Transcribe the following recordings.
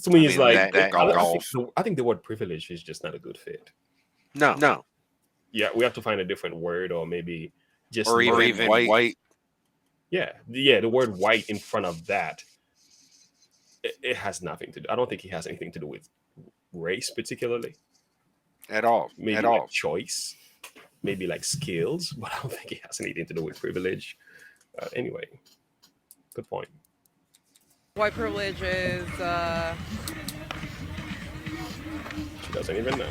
To me, it's like that golf. I think the word privilege is just not a good fit. No, Yeah, we have to find a different word, or maybe just or even white. yeah, the word white in front of that. It has nothing to do. I don't think it has anything to do with race particularly. At all. Maybe At like all. choice, maybe like skills, but I don't think it has anything to do with privilege. Anyway, good point. White privilege is, She doesn't even know.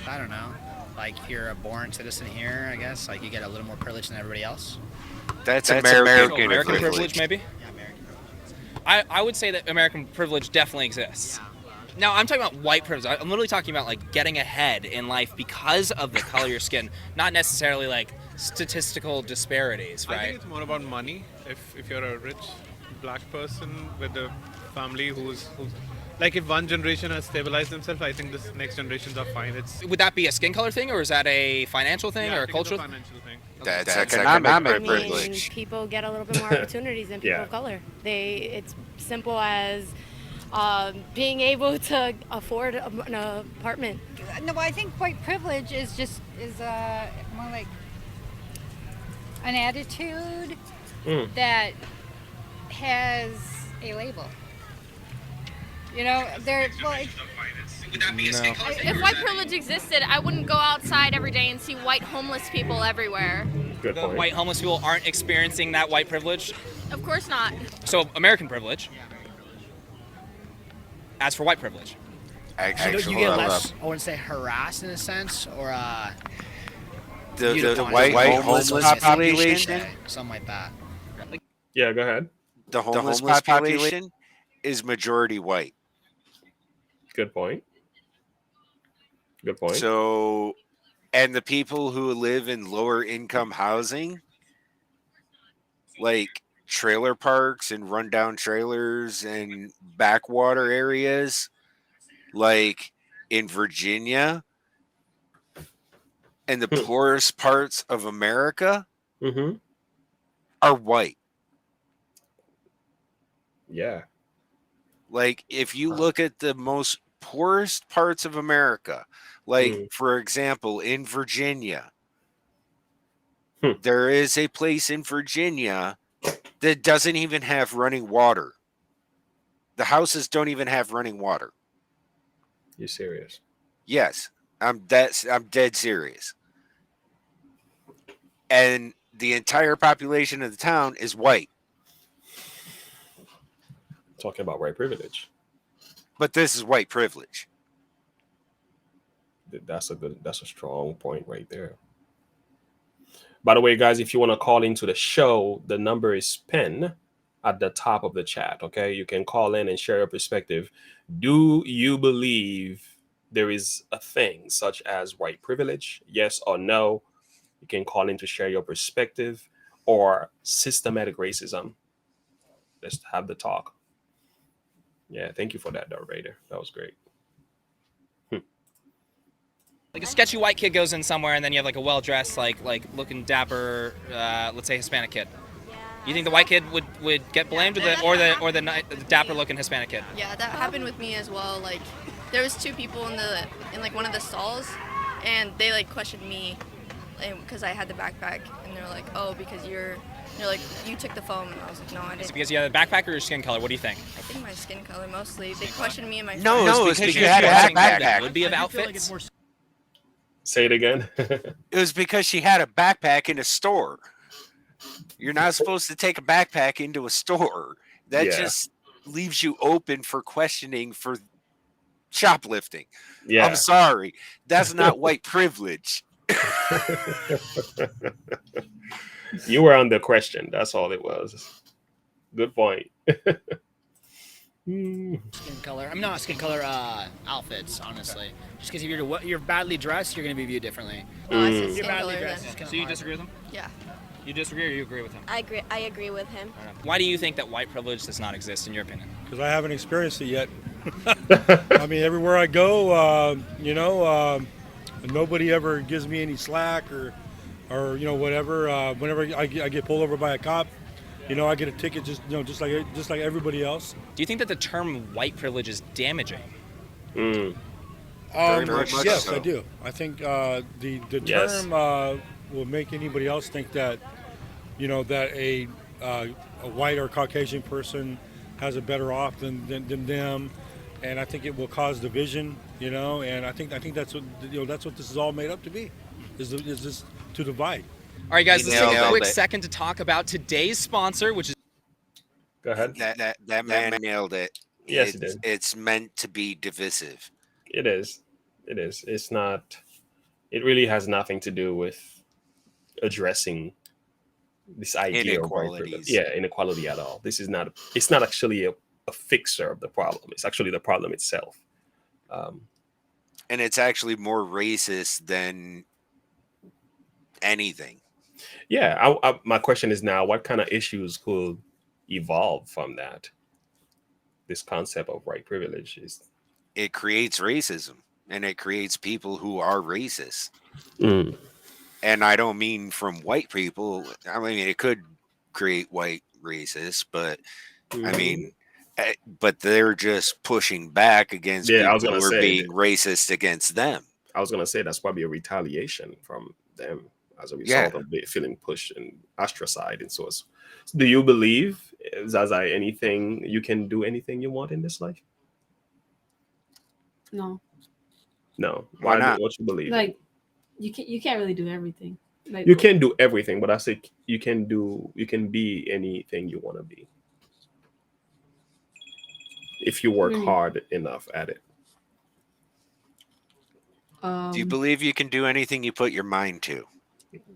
I don't know. Like, if you're a born citizen here, I guess, like, you get a little more privilege than everybody else. That's American American privilege, maybe? Yeah, American privilege. I would say that American privilege definitely exists. Now, I'm talking about white privilege. I'm literally talking about, like, getting ahead in life because of the color of your skin, not necessarily, like, statistical disparities, I right? think it's more about money. If you're a rich black person with a family who's like, if one generation has stabilized themselves, I think this next generations are fine. It's Would that be a skin color thing, or is that a financial thing, yeah, or I a think it's cultural financial thing. That's I economic mean, privilege. people get a little bit more opportunities than people Yeah. of color. It's simple as being able to afford an apartment. No, I think white privilege is more like an attitude that has a label. You know, Would that be a skin color thing? If white privilege existed, I wouldn't go outside every day and see white homeless people everywhere. Good The point. white homeless people aren't experiencing that white privilege. Of course not. So, American privilege. As for white privilege. You get less, I wouldn't say harassed in a sense, or the white homeless population. Something like that. Yeah, go ahead. The homeless population is majority white. Good point. Good point. So, and the people who live in lower income housing, like trailer parks and rundown trailers and backwater areas, like in Virginia and the poorest parts of America, mm-hmm. are white. Yeah. Like, if you look at the most poorest parts of America, like, for example, in Virginia, there is a place in Virginia that doesn't even have running water. The houses don't even have running water. You serious? Yes, I'm dead serious. And the entire population of the town is white. Talking about white privilege. But this is white privilege. That's a strong point right there. By the way, guys, if you want to call into the show, the number is pinned at the top of the chat. Okay, you can call in and share your perspective. Do you believe there is a thing such as white privilege? Yes or no? You can call in to share your perspective, or systematic racism. Let's have the talk. Yeah, thank you for that, Raider. That was great. Like a sketchy white kid goes in somewhere, and then you have like a well-dressed, like looking dapper, let's say Hispanic kid. You think the white kid would get blamed, or the dapper-looking Hispanic kid? Yeah, that happened with me as well. Like, there was two people in like one of the stalls, and they like questioned me, because I had the backpack, and they're like, "Oh, because they're like, you took the phone," and I was like, "No, I didn't." Is it because you had a backpack or your skin color? What do you think? I think my skin color mostly. They questioned me and my No, friends. it's because you had a backpack. Would be of outfits. Say it again. It was because she had a backpack in a store. You're not supposed to take a backpack into a store. That just leaves you open for questioning for shoplifting. Yeah. I'm sorry. That's not white privilege. You were under question. That's all it was. Good point. Skin color. I'm not skin color. Outfits, honestly. Just because if you're badly dressed, you're gonna be viewed differently. Oh, I said You're skin badly color dressed. then. It's kinda So you hard. disagree with him? Yeah. You disagree, or you agree with him? I agree with him. Why do you think that white privilege does not exist, in your opinion? Because I haven't experienced it yet. I mean, everywhere I go, nobody ever gives me any slack or whatever. Whenever I get pulled over by a cop, I get a ticket just like everybody else. Do you think that the term white privilege is damaging? Mm. Very much Yes, so. I do. I think the Yes. term will make anybody else think that that a white or Caucasian person has it better off than them, and I think it will cause division. And I think that's what that's what this is all made up to be, is this to divide. All right, guys, let's take a Nailed quick it. second to talk about today's sponsor, which is Go ahead. That man nailed it. Yes, he did. It's meant to be divisive. It is. It is. It's not. It really has nothing to do with addressing this idea of white privilege. Inequalities. Yeah, inequality at all. This is not. It's not actually a fixer of the problem. It's actually the problem itself. And it's actually more racist than anything. Yeah. My question is now: what kind of issues could evolve from that? This concept of white privilege is. It creates racism, and it creates people who are racist. Mm. And I don't mean from white people. I mean, it could create white racists, but I mean, but they're just pushing back against Yeah, I was people gonna who are say being racist against them. I was gonna say that's probably a retaliation from them as a result Yeah. of feeling pushed and ostracized and so on. Do you believe, Zaza, anything you can do anything you want in this life? No, No. Why not? What you believe? like you can't really do everything. Like You can't do everything, but I say you can be anything you want to be if you work Mhm. hard enough at it. Do you believe you can do anything you put your mind to?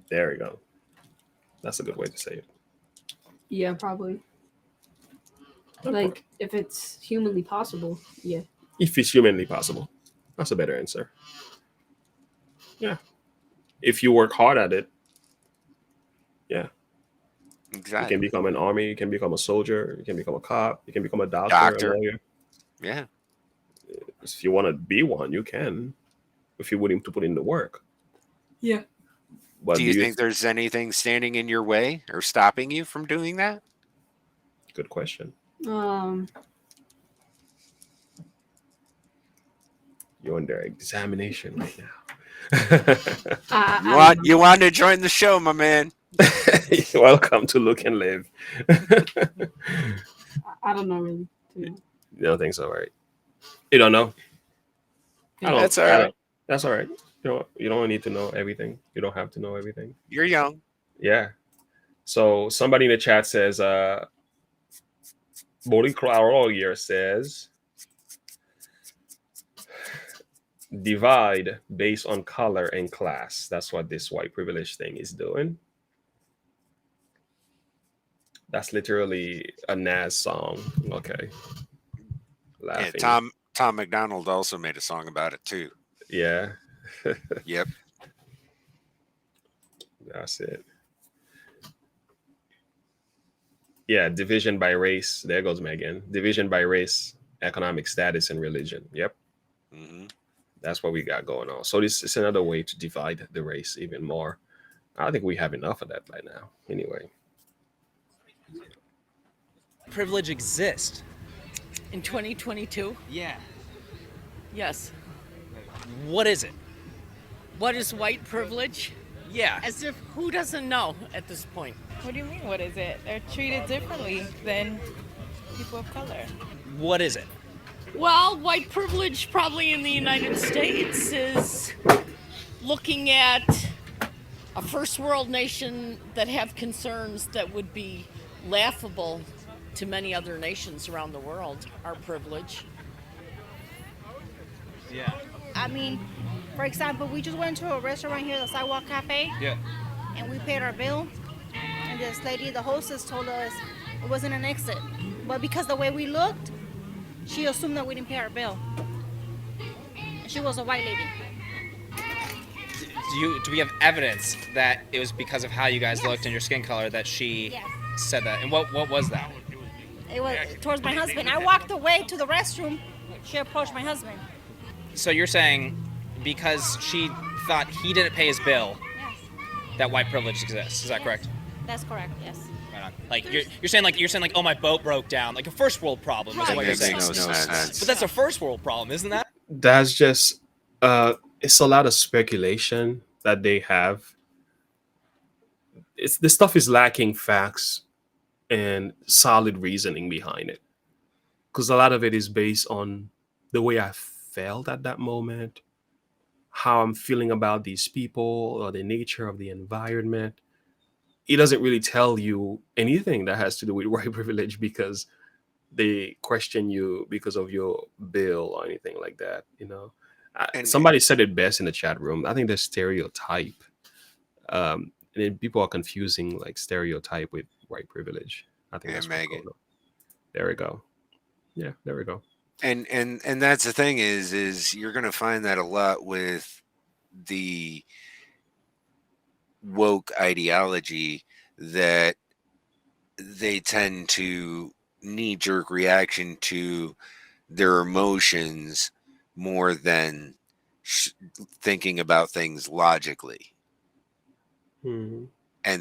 There we go. That's a good way to say it. Yeah, probably. Like if it's humanly possible, yeah. If it's humanly possible. That's a better answer. Yeah. If you work hard at it, yeah. You Exactly. can become an army, you can become a soldier, you can become a cop, you can become a Doctor. a lawyer. Yeah. If you want to be one, you can, if you're willing to put in the work. Yeah. But Do you think there's anything standing in your way or stopping you from doing that? Good question. You're under examination right now. You want to join the show, my man? Welcome to Look and Live. I don't know really. You don't think so, right? You don't know? That's all right. That's all right. You don't need to know everything. You don't have to know everything. You're young. Yeah. So somebody in the chat says, Boli Claroyer says, divide based on color and class. That's what this white privilege thing is doing. That's literally a Nas song. Okay. Laughing. Yeah, Tom McDonald also made a song about it too. Yeah. Yep. That's it. Yeah, division by race. There goes Megan. Division by race, economic status, and religion. Yep. Mm-hmm. That's what we got going on. So this is another way to divide the race even more. I think we have enough of that by now. Anyway. privilege exist? In 2022? Yeah. Yes. What is it? What is white privilege? Yeah. As if who doesn't know at this point? What do you mean, what is it? They're treated differently than people of color. What is it? Well, white privilege probably in the United States is looking at a first world nation that have concerns that would be laughable to many other nations around the world, our privilege. Yeah. I mean, for example, we just went to a restaurant here, the Sidewalk Cafe, Yeah. and we paid our bill. And this lady, the hostess, told us it wasn't an exit. But because the way we looked, she assumed that we didn't pay our bill. And she was a white lady. Do we have evidence that it was because of how you guys looked and your skin color that she said that? And what was that? It was towards my husband. I walked away to the restroom. She approached my husband. So you're saying because she thought he didn't pay his bill, that white privilege exists. Is that correct? That's correct, yes. Right on. Like you're saying like oh, my boat broke down, like a first world problem. Is Right. what you're That saying. makes no sense. But that's a first world problem, isn't that? That's just it's a lot of speculation that they have. It's the stuff is lacking facts and solid reasoning behind it, because a lot of it is based on the way I felt at that moment, how I'm feeling about these people, or the nature of the environment. It doesn't really tell you anything that has to do with white privilege, because they question you because of your bill or anything like that. And Somebody said it best in the chat room. I think the stereotype, and then people are confusing like stereotype with white privilege. I think that's what's Megan. going on. There we go. Yeah, there we go. And that's the thing is you're going to find that a lot with the woke ideology, that they tend to knee-jerk reaction to their emotions more than thinking about things logically and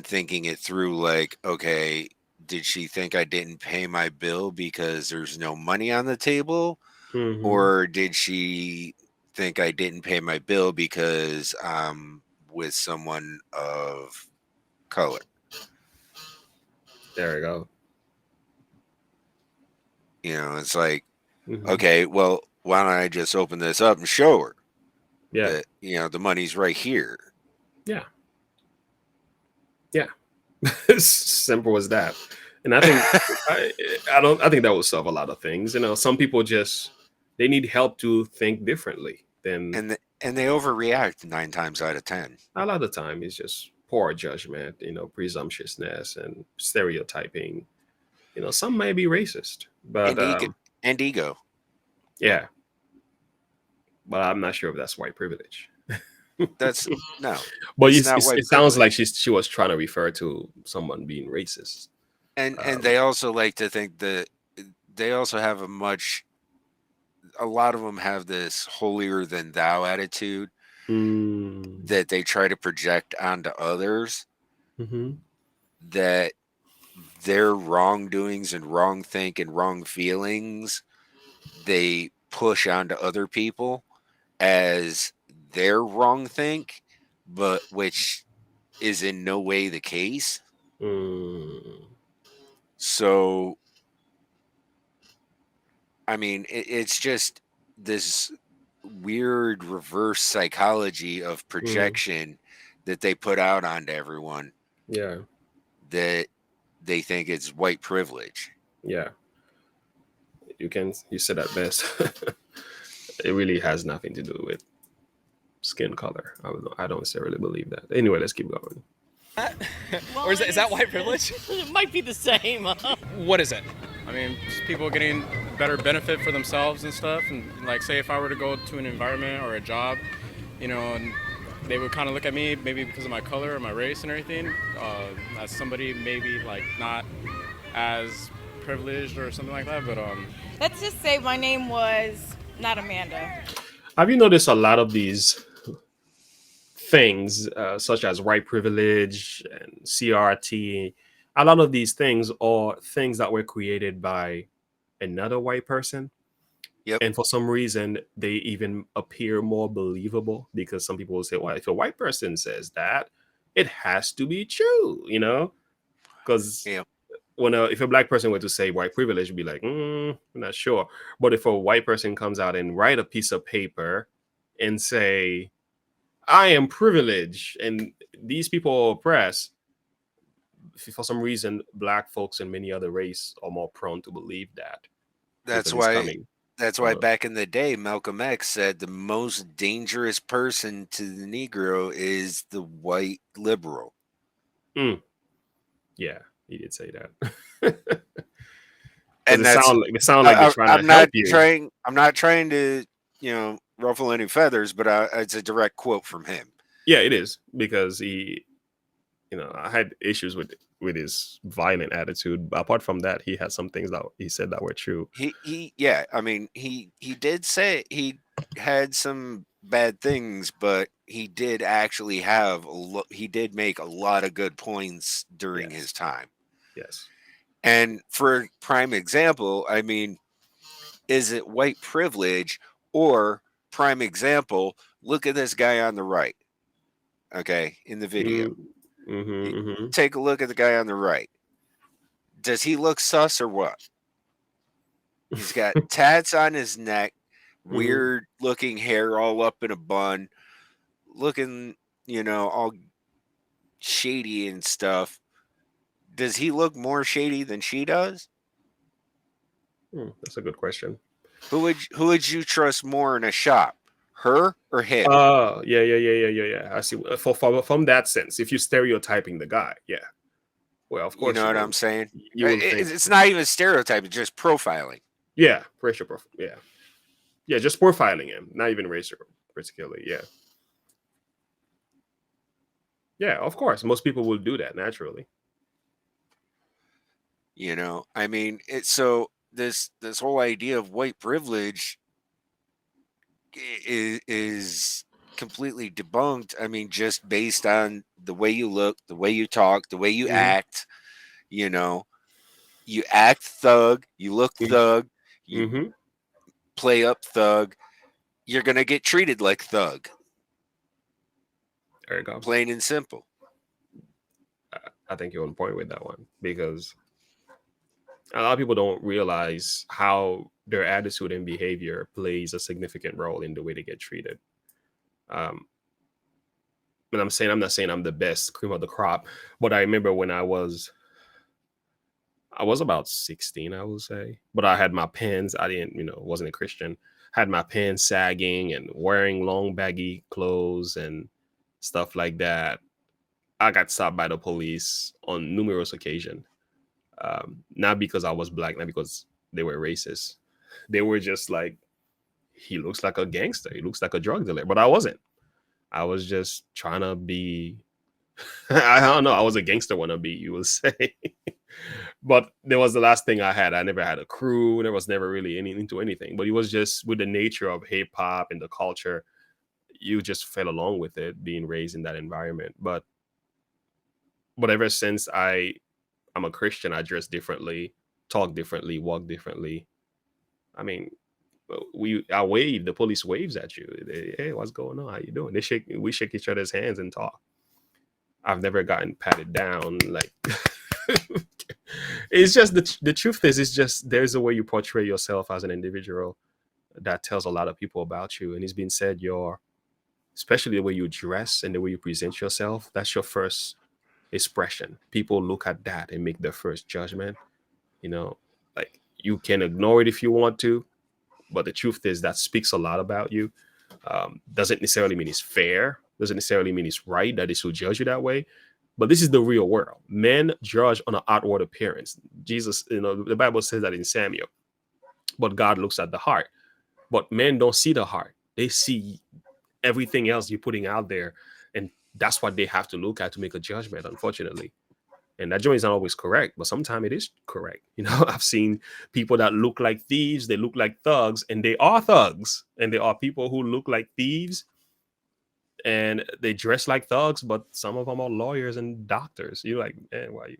thinking it through. Like, okay, did she think I didn't pay my bill because there's no money on the table? Or did she think I didn't pay my bill because I'm with someone of color? There we go. It's like, okay, well, why don't I just open this up and show her that, the money's right here. Yeah. Yeah. Simple as that. And I think I think that will solve a lot of things. Some people they need help to think differently than, and they overreact 9 times out of 10. A lot of the time it's just poor judgment, presumptuousness and stereotyping. Some may be racist, but and ego. Yeah. But I'm not sure if that's white privilege. That's no. But it sounds like she was trying to refer to someone being racist. And they also like to think that they also have a lot of them have this holier than thou attitude that they try to project onto others, that their wrongdoings and wrong think and wrong feelings they push onto other people as their wrong think, but which is in no way the case. So, I mean, it's just this weird reverse psychology of projection that they put out onto everyone. Yeah. That they think it's white privilege. Yeah. You said that best. It really has nothing to do with skin color. I don't necessarily believe that. Anyway, let's keep going. Or is that white privilege? It might be the same. What is it? I mean, just people getting better benefit for themselves and stuff. And like, say if I were to go to an environment or a job, and they would kind of look at me maybe because of my color or my race and everything, as somebody maybe like not as privileged or something like that. But let's just say my name was not Amanda. Have you noticed a lot of these things, such as white privilege and CRT? A lot of these things are things that were created by another white person. Yep. And for some reason, they even appear more believable, because some people will say, well, if a white person says that, it has to be true, Because if a black person were to say white privilege, you'd be like, I'm not sure. But if a white person comes out and write a piece of paper and say, I am privileged and these people are oppressed, for some reason, black folks and many other races are more prone to believe that. That's why back in the day, Malcolm X said the most dangerous person to the Negro is the white liberal. Yeah, he did say that. And it sound like they're trying to help you. I'm not trying to, ruffle any feathers, but it's a direct quote from him. Yeah, it is, because he, I had issues with his violent attitude. But apart from that, he had some things that he said that were true. He did say he had some bad things, but he did actually he did make a lot of good points during his time. Yes. And for a prime example, I mean, is it white privilege or prime example? Look at this guy on the right. Okay, in the video. Take a look at the guy on the right. Does he look sus or what? He's got tats on his neck, weird looking hair all up in a bun, looking, all shady and stuff. Does he look more shady than she does? That's a good question. Who would you trust more in a shop, her or him? Yeah. I see. From that sense, if you're stereotyping the guy, yeah. Well, of course. You know what I'm saying? You will think It's not even stereotyping, just profiling. Yeah, racial profile. Yeah, just profiling him, not even racial, particularly. Yeah, of course, most people will do that naturally. I mean, so this whole idea of white privilege is completely debunked. I mean, just based on the way you look, the way you talk, the way you act. You act thug, you look thug, you play up thug, you're gonna get treated like thug. There you go. Plain and simple. I think you're on point with that one, because a lot of people don't realize how their attitude and behavior plays a significant role in the way they get treated. And I'm not saying I'm the best cream of the crop, but I remember when I was about 16, I would say, but I had my pants. I didn't, wasn't a Christian. Had my pants sagging and wearing long baggy clothes and stuff like that. I got stopped by the police on numerous occasions. Not because I was black, not because they were racist. They were just like, he looks like a gangster. He looks like a drug dealer, but I wasn't. I was just trying to be, I don't know. I was a gangster wannabe, you will say. But there was the last thing I had. I never had a crew. There was never really into anything. But it was just with the nature of hip hop and the culture, you just fell along with it, being raised in that environment. But ever since I'm a Christian, I dress differently, talk differently, walk differently. I mean, I wave. The police waves at you. Hey, what's going on? How you doing? We shake each other's hands and talk. I've never gotten patted down like. It's just the truth is, it's just there's a way you portray yourself as an individual that tells a lot of people about you. And it's been said, especially the way you dress and the way you present yourself, that's your first expression. People look at that and make their first judgment. Like, you can ignore it if you want to, but the truth is that speaks a lot about you. Doesn't necessarily mean it's fair. Doesn't necessarily mean it's right that they should judge you that way. But this is the real world. Men judge on an outward appearance. Jesus, the Bible says that in Samuel. But God looks at the heart. But men don't see the heart. They see everything else you're putting out there. And that's what they have to look at to make a judgment, unfortunately. And that judgment is not always correct, but sometimes it is correct. I've seen people that look like thieves. They look like thugs, and they are thugs. And there are people who look like thieves, and they dress like thugs, but some of them are lawyers and doctors. You're like, man, why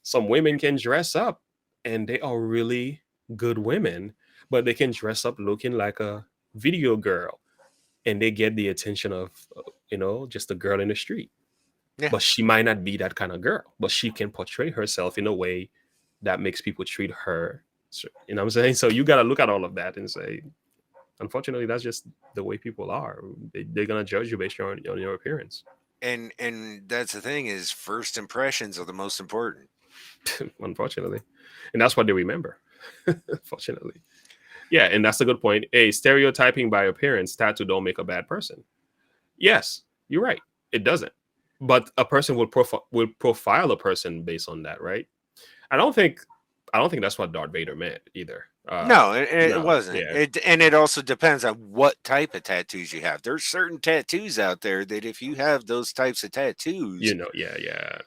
some women can dress up and they are really good women, but they can dress up looking like a video girl and they get the attention of, just a girl in the street. Yeah. But she might not be that kind of girl, but she can portray herself in a way that makes people treat her. You know what I'm saying? So you got to look at all of that and say, unfortunately, that's just the way people are. They're going to judge you based on your appearance. And that's the thing, is first impressions are the most important. Unfortunately. And that's what they remember. Unfortunately. Yeah, and that's a good point. Stereotyping by appearance, tattoo don't make a bad person. Yes, you're right. It doesn't. But a person will profile a person based on that, right? I don't think that's what Darth Vader meant either. No, it wasn't. Yeah. It also depends on what type of tattoos you have. There's certain tattoos out there that if you have those types of tattoos, yeah.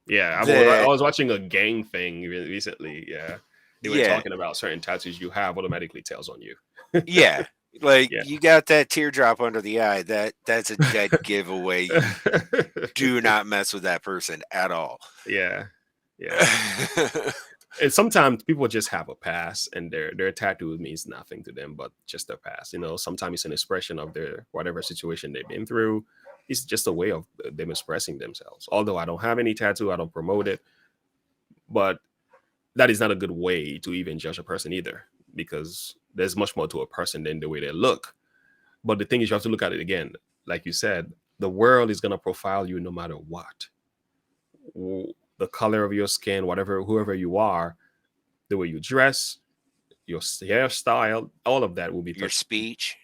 I was watching a gang thing recently. Yeah, they were talking about certain tattoos you have automatically tells on you. Yeah, you got that teardrop under the eye. That's a dead giveaway. Do not mess with that person at all. Yeah. Yeah. And sometimes people just have a past, and their tattoo means nothing to them, but just their past. Sometimes it's an expression of their whatever situation they've been through. It's just a way of them expressing themselves. Although I don't have any tattoo, I don't promote it, but that is not a good way to even judge a person either, because there's much more to a person than the way they look. But the thing is, you have to look at it again. Like you said, the world is going to profile you no matter what. The color of your skin, whatever, whoever you are, the way you dress, your hairstyle, all of that will be Your speech.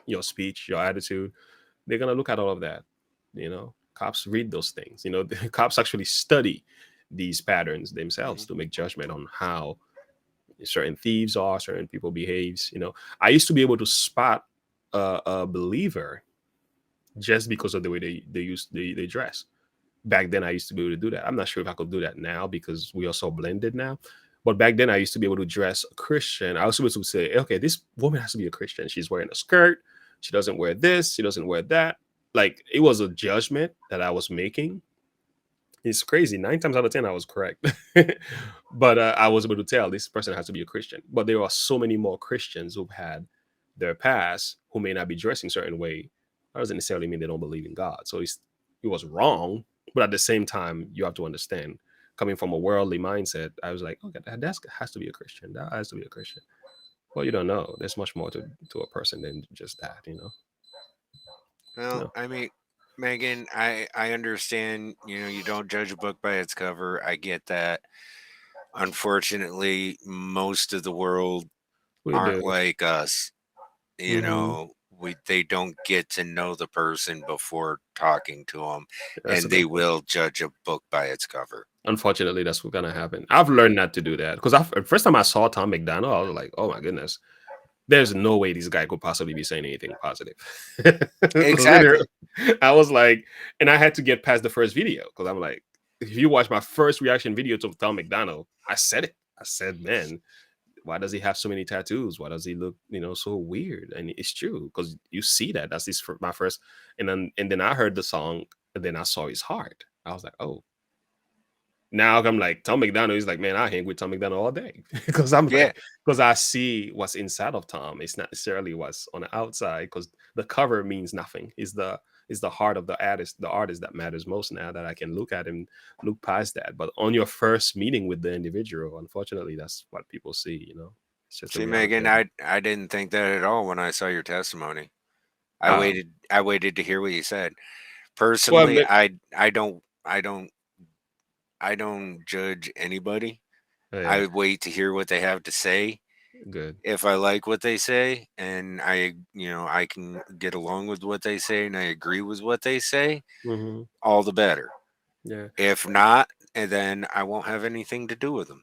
Your speech, your attitude. They're going to look at all of that. Cops read those things. The cops actually study these patterns themselves to make judgment on how certain thieves are, certain people behaves. I used to be able to spot a believer just because of the way they dress. Back then, I used to be able to do that. I'm not sure if I could do that now because we are so blended now. But back then, I used to be able to dress a Christian. I was able to say, okay, this woman has to be a Christian. She's wearing a skirt. She doesn't wear this. She doesn't wear that. Like, it was a judgment that I was making. It's crazy. 9 times out of 10, I was correct. But I was able to tell this person has to be a Christian. But there are so many more Christians who've had their past who may not be dressing a certain way. That doesn't necessarily mean they don't believe in God. So it was wrong. But at the same time, you have to understand, coming from a worldly mindset, I was like, okay, that has to be a Christian. That has to be a Christian. Well, you don't know. There's much more to a person than just that, Well, No. I mean, Megan, I understand, you don't judge a book by its cover. I get that. Unfortunately, most of the world We aren't do. like us. Mhm. They don't get to know the person before talking to them, That's a and they good point. will judge a book by its cover. Unfortunately, that's what's gonna happen. I've learned not to do that because first time I saw Tom McDonald, I was like, "Oh my goodness, there's no way this guy could possibly be saying anything positive." Exactly. Literally, I was like, and I had to get past the first video because I'm like, if you watch my first reaction video to Tom McDonald, I said it. I said, "Man, why does he have so many tattoos? Why does he look, so weird?" And it's true because you see that. That's my first, and then I heard the song, and then I saw his heart. I was like, "Oh." Now I'm like Tom McDonald. He's like, man, I hang with Tom McDonald all day because Yeah. because I see what's inside of Tom. It's not necessarily what's on the outside because the cover means nothing. It's the heart of the artist that matters most now that I can look at and look past that. But on your first meeting with the individual, unfortunately, that's what people see. It's just the See, reality Megan, of it. I didn't think that at all when I saw your testimony. I Uh, waited to hear what you said. well, Personally, I don't judge anybody. yeah, I wait to hear what they have to say. good. If I like what they say and I can get along with what they say and I agree with what they say, Hmm. all the better. Yeah, If not, and then I won't have anything to do with them.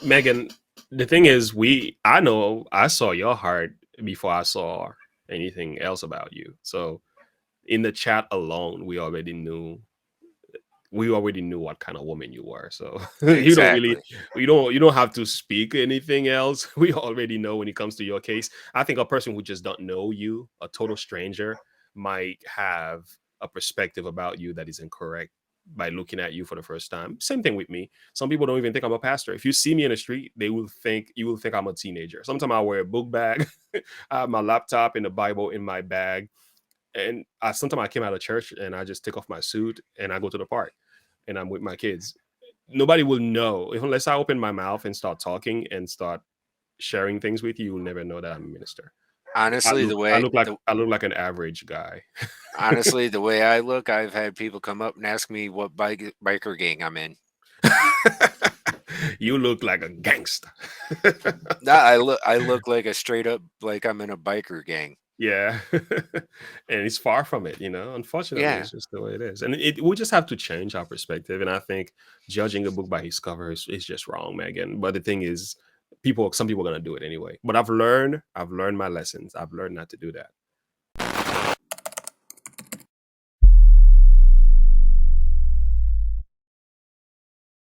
Megan. The thing is, I know I saw your heart before I saw anything else about you. So in the chat alone, we already knew what kind of woman you were. So you don't really Exactly. you don't have to speak anything else. We already know when it comes to your case. I think a person who just don't know you, a total stranger, might have a perspective about you that is incorrect by looking at you for the first time. Same thing with me. Some people don't even think I'm a pastor. If you see me in the street, you will think I'm a teenager. Sometimes I wear a book bag. I have my laptop and the Bible in my bag. And sometimes I came out of church and I just take off my suit and I go to the park and I'm with my kids. Nobody will know unless I open my mouth and start talking and start sharing things with you. You'll never know that I'm a minister. I Honestly, look, I look like I look like an average guy. honestly, the way I look, I've had people come up and ask me what biker gang I'm in. You look like a gangster. Nah, I look like a straight up like I'm in a biker gang. Yeah. And it's far from it, unfortunately, Yeah. it's just the way it is. And we just have to change our perspective. And I think judging a book by its cover is just wrong, Megan. But the thing is, some people are going to do it anyway. But I've learned my lessons. I've learned not to do that.